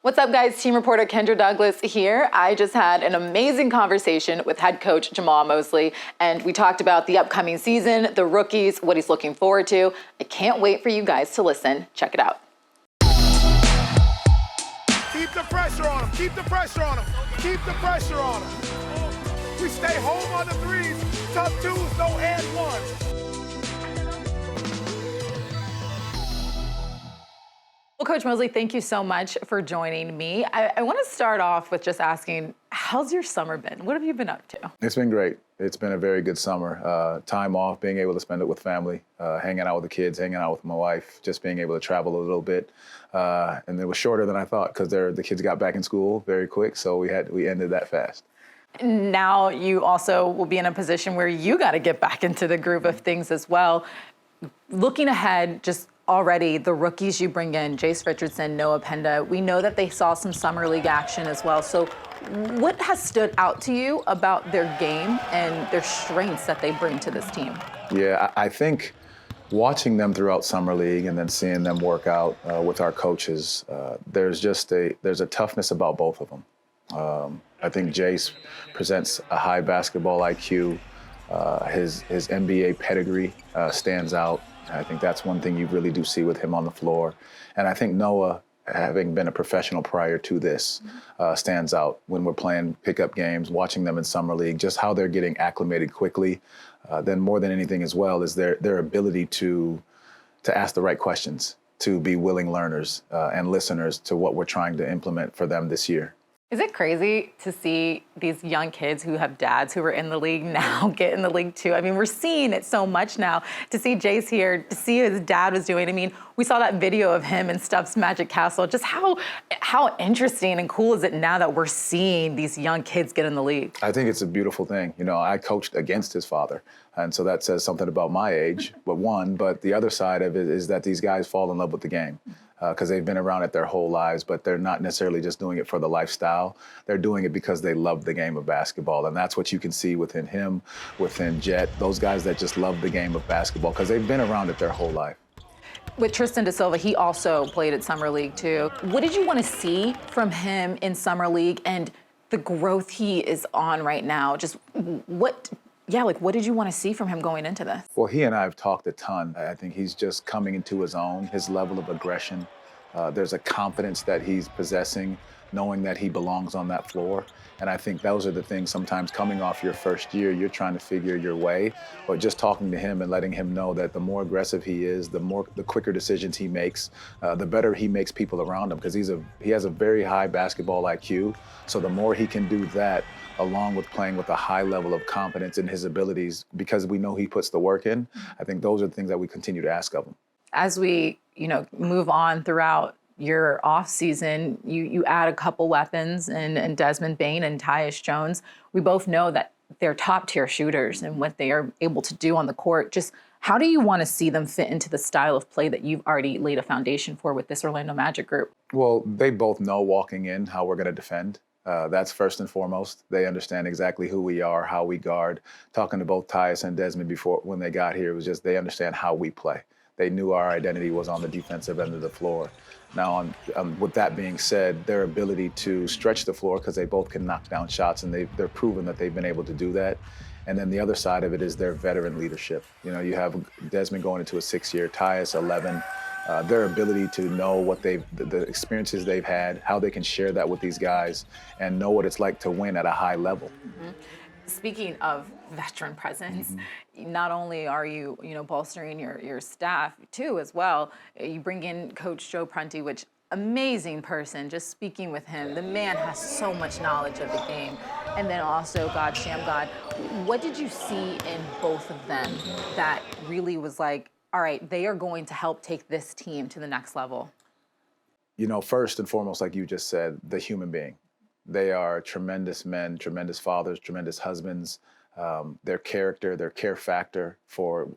What's up, guys? Team reporter Kendra Douglas here. I just had an amazing conversation with head coach Jamal Mosley, and we talked about the upcoming season, the rookies, what he's looking forward to. I can't wait for you guys to listen. Check it out. Keep the pressure on him. Keep the pressure on him. Keep the pressure on him. We stay home on the threes. Tough twos, no and ones. Well, Coach Mosley, thank you so much for joining me. I want to start off with just asking, how's your summer been? What have you been up to? It's been great. It's been a very good summer. Time off, being able to spend it with family, hanging out with the kids, hanging out with my wife, just being able to travel a little bit. And it was shorter than I thought because the kids got back in school very quick, so we ended that fast. Now you also will be in a position where you got to get back into the groove of things as well. Looking ahead, just already the rookies you bring in, Jace Richardson, Noah Penda, we know that they saw some summer league action as well. So what has stood out to you about their game and their strengths that they bring to this team? Yeah, I think watching them throughout summer league and then seeing them work out with our coaches, there's a toughness about both of them. I think Jace presents a high basketball IQ. His NBA pedigree stands out. I think that's one thing you really do see with him on the floor. And I think Noah, having been a professional prior to this, stands out when we're playing pickup games, watching them in summer league, just how they're getting acclimated quickly. Then more than anything as well is their ability to ask the right questions, to be willing learners and listeners to what we're trying to implement for them this year. Is it crazy to see these young kids who have dads who were in the league now get in the league too? I mean, we're seeing it so much now. To see Jace here, to see what his dad was doing. I mean, we saw that video of him in Stuff's Magic Castle. Just how interesting and cool is it now that we're seeing these young kids get in the league? I think it's a beautiful thing. You know, I coached against his father, and so that says something about my age, but the other side of it is that these guys fall in love with the game. Because they've been around it their whole lives, but they're not necessarily just doing it for the lifestyle. They're doing it because they love the game of basketball. And that's what you can see within him, within Jet, those guys that just love the game of basketball because they've been around it their whole life. With Tristan Da Silva, he also played at Summer League too. What did you want to see from him in Summer League and the growth he is on right now? Just what did you want to see from him going into this? Well, he and I have talked a ton. I think he's just coming into his own, his level of aggression. There's a confidence that he's possessing, knowing that he belongs on that floor. And I think those are the things sometimes coming off your first year, you're trying to figure your way. But just talking to him and letting him know that the more aggressive he is, the quicker decisions he makes, the better he makes people around him because he has a very high basketball IQ. So the more he can do that, along with playing with a high level of confidence in his abilities, because we know he puts the work in, I think those are the things that we continue to ask of him. As we, move on throughout your off season, you add a couple weapons and Desmond Bane and Tyus Jones. We both know that they're top tier shooters and what they are able to do on the court. Just how do you want to see them fit into the style of play that you've already laid a foundation for with this Orlando Magic group? Well, they both know walking in how we're going to defend. That's first and foremost. They understand exactly who we are, how we guard. Talking to both Tyus and Desmond when they got here, it was just they understand how we play. They knew our identity was on the defensive end of the floor. Now, with that being said, their ability to stretch the floor because they both can knock down shots, and they're proven that they've been able to do that. And then the other side of it is their veteran leadership. You have Desmond going into a 6 year, Tyus 11. Their ability to know what the experiences they've had, how they can share that with these guys, and know what it's like to win at a high level. Mm-hmm. Speaking of veteran presence, not only are you, bolstering your staff too as well, you bring in Coach Joe Prunty, which amazing person, just speaking with him. The man has so much knowledge of the game. And then also God Shamgod. What did you see in both of them that really was like, all right, they are going to help take this team to the next level? First and foremost, like you just said, the human being. They are tremendous men, tremendous fathers, tremendous husbands. Their character, their care factor for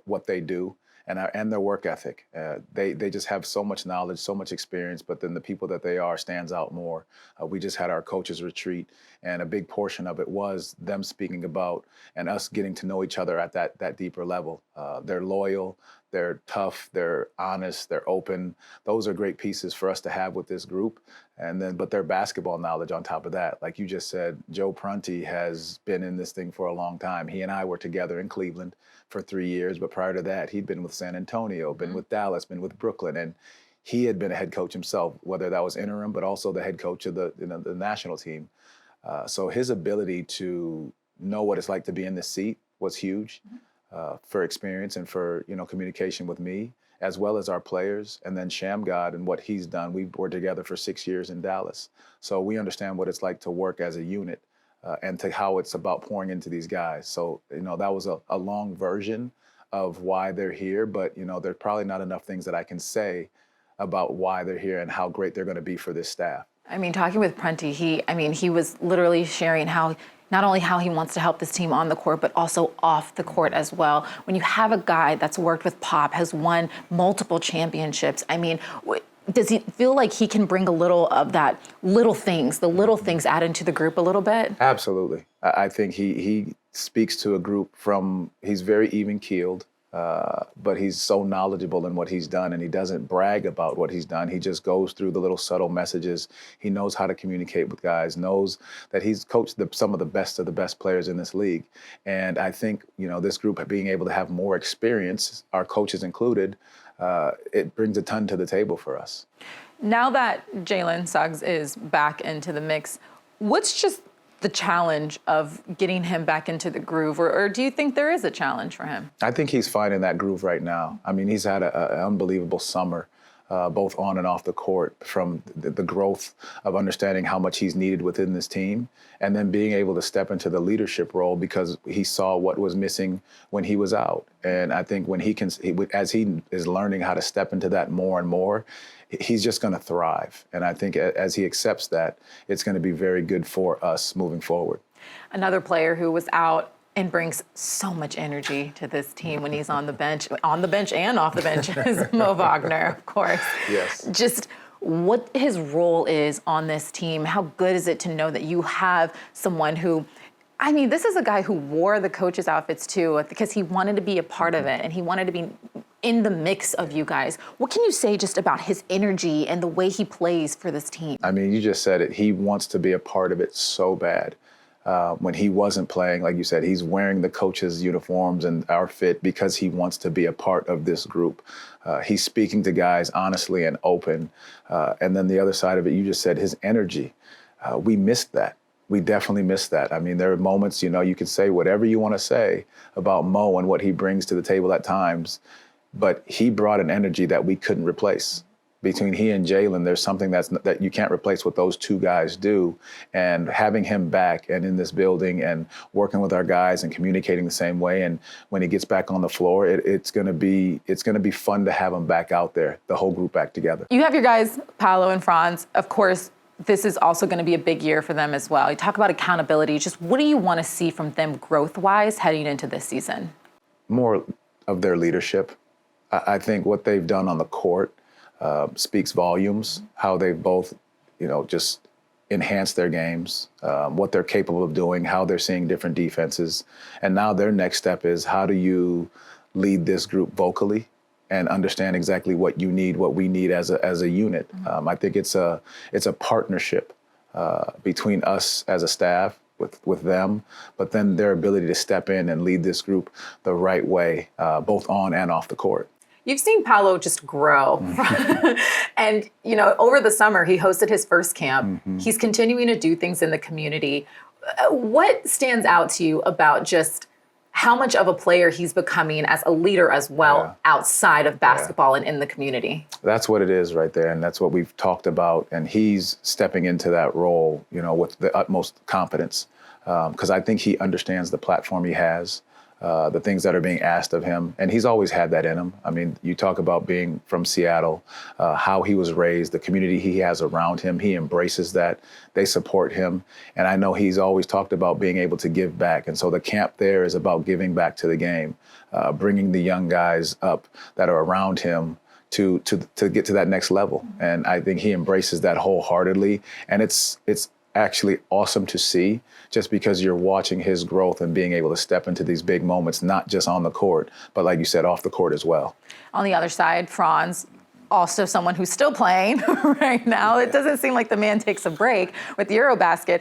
what they do, and their work ethic. They just have so much knowledge, so much experience. But then the people that they are stands out more. We just had our coaches retreat, and a big portion of it was them speaking about and us getting to know each other at that deeper level. They're loyal. they're tough, they're honest, they're open. Those are great pieces for us to have with this group. But their basketball knowledge on top of that. Like you just said, Joe Prunty has been in this thing for a long time. He and I were together in Cleveland for 3 years, but prior to that, he'd been with San Antonio, been with Dallas, been with Brooklyn, and he had been a head coach himself, whether that was interim, but also the head coach of the national team. So his ability to know what it's like to be in this seat was huge for experience and for communication with me, as well as our players. And then Shamgod and what he's done. We were together for 6 years in Dallas. So we understand what it's like to work as a unit and to how it's about pouring into these guys. So, that was a long version of why they're here. But, there's probably not enough things that I can say about why they're here and how great they're going to be for this staff. I mean, talking with Prunty, he was literally sharing how not only how he wants to help this team on the court, but also off the court as well. When you have a guy that's worked with Pop, has won multiple championships, I mean, does he feel like he can bring a little of that the little things add into the group a little bit? Absolutely. I think he speaks to a group he's very even-keeled. But he's so knowledgeable in what he's done, and he doesn't brag about what he's done. He just goes through the little subtle messages. He knows how to communicate with guys, knows that he's coached some of the best players in this league. And I think, this group being able to have more experience, our coaches included, it brings a ton to the table for us. Now that Jalen Suggs is back into the mix, what's just the challenge of getting him back into the groove, or do you think there is a challenge for him? I think he's finding that groove right now. I mean, he's had an unbelievable summer, both on and off the court, from the growth of understanding how much he's needed within this team, and then being able to step into the leadership role because he saw what was missing when he was out. And I think as he is learning how to step into that more and more, he's just going to thrive. And I think as he accepts that, it's going to be very good for us moving forward. Another player who was out and brings so much energy to this team when he's on the bench and off the bench is Mo Wagner, of course. Yes. Just what his role is on this team. How good is it to know that you have someone who, I mean, this is a guy who wore the coach's outfits too because he wanted to be a part of it and he wanted to be in the mix of you guys. What can you say just about his energy and the way he plays for this team? I mean, you just said it. He wants to be a part of it so bad. When he wasn't playing, like you said, he's wearing the coach's uniforms and our fit because he wants to be a part of this group. He's speaking to guys honestly and open. And then the other side of it, you just said his energy. We missed that. We definitely missed that. I mean, there are moments, you could say whatever you want to say about Mo and what he brings to the table at times, but he brought an energy that we couldn't replace. Between he and Jalen, there's something that you can't replace what those two guys do. And having him back and in this building and working with our guys and communicating the same way, and when he gets back on the floor, it's gonna be fun to have him back out there, the whole group back together. You have your guys, Paolo and Franz. Of course, this is also going to be a big year for them as well. You talk about accountability. Just what do you want to see from them growth-wise heading into this season? More of their leadership. I think what they've done on the court speaks volumes, how they've both, just enhanced their games, what they're capable of doing, how they're seeing different defenses. And now their next step is how do you lead this group vocally and understand exactly what you need, what we need as a unit. I think it's a partnership between us as a staff with them, but then their ability to step in and lead this group the right way, both on and off the court. You've seen Paolo just grow. And, over the summer, he hosted his first camp. He's continuing to do things in the community. What stands out to you about just how much of a player he's becoming as a leader as well outside of basketball and in the community? That's what it is right there, and that's what we've talked about. And he's stepping into that role, with the utmost confidence, because I think he understands the platform he has, the things that are being asked of him, and he's always had that in him. I mean, you talk about being from Seattle, how he was raised, the community he has around him, he embraces that, they support him, and I know he's always talked about being able to give back, and so the camp there is about giving back to the game, bringing the young guys up that are around him to get to that next level, and I think he embraces that wholeheartedly, and it's actually awesome to see, just because you're watching his growth and being able to step into these big moments, not just on the court, but like you said, off the court as well. On the other side, Franz, also someone who's still playing right now. It doesn't seem like the man takes a break with the Eurobasket.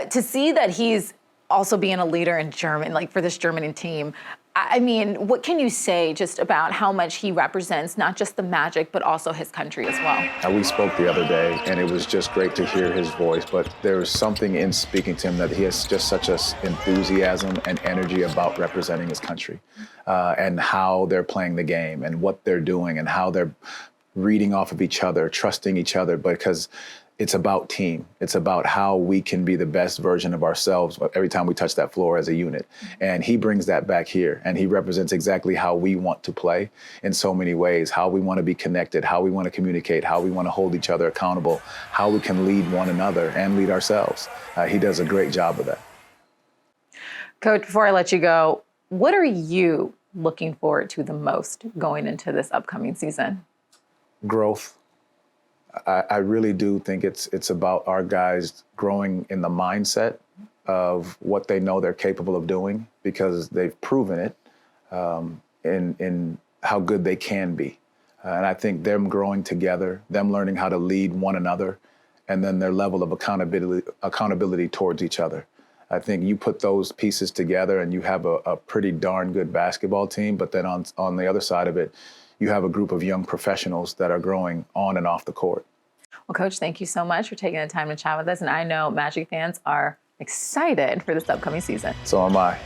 To see that he's also being a leader in German, like for this German team, I mean, what can you say just about how much he represents not just the Magic, but also his country as well? We spoke the other day, and it was just great to hear his voice, but there was something in speaking to him that he has just such an enthusiasm and energy about representing his country, and how they're playing the game and what they're doing and how they're reading off of each other, trusting each other, because it's about team. It's about how we can be the best version of ourselves every time we touch that floor as a unit. And he brings that back here, and he represents exactly how we want to play in so many ways, how we want to be connected, how we want to communicate, how we want to hold each other accountable, how we can lead one another and lead ourselves. He does a great job of that. Coach, before I let you go, what are you looking forward to the most going into this upcoming season? Growth. I really do think it's about our guys growing in the mindset of what they know they're capable of doing, because they've proven it in how good they can be. And I think them growing together, them learning how to lead one another, and then their level of accountability towards each other. I think you put those pieces together and you have a pretty darn good basketball team, but then on the other side of it, you have a group of young professionals that are growing on and off the court. Well, Coach, thank you so much for taking the time to chat with us. And I know Magic fans are excited for this upcoming season. So am I.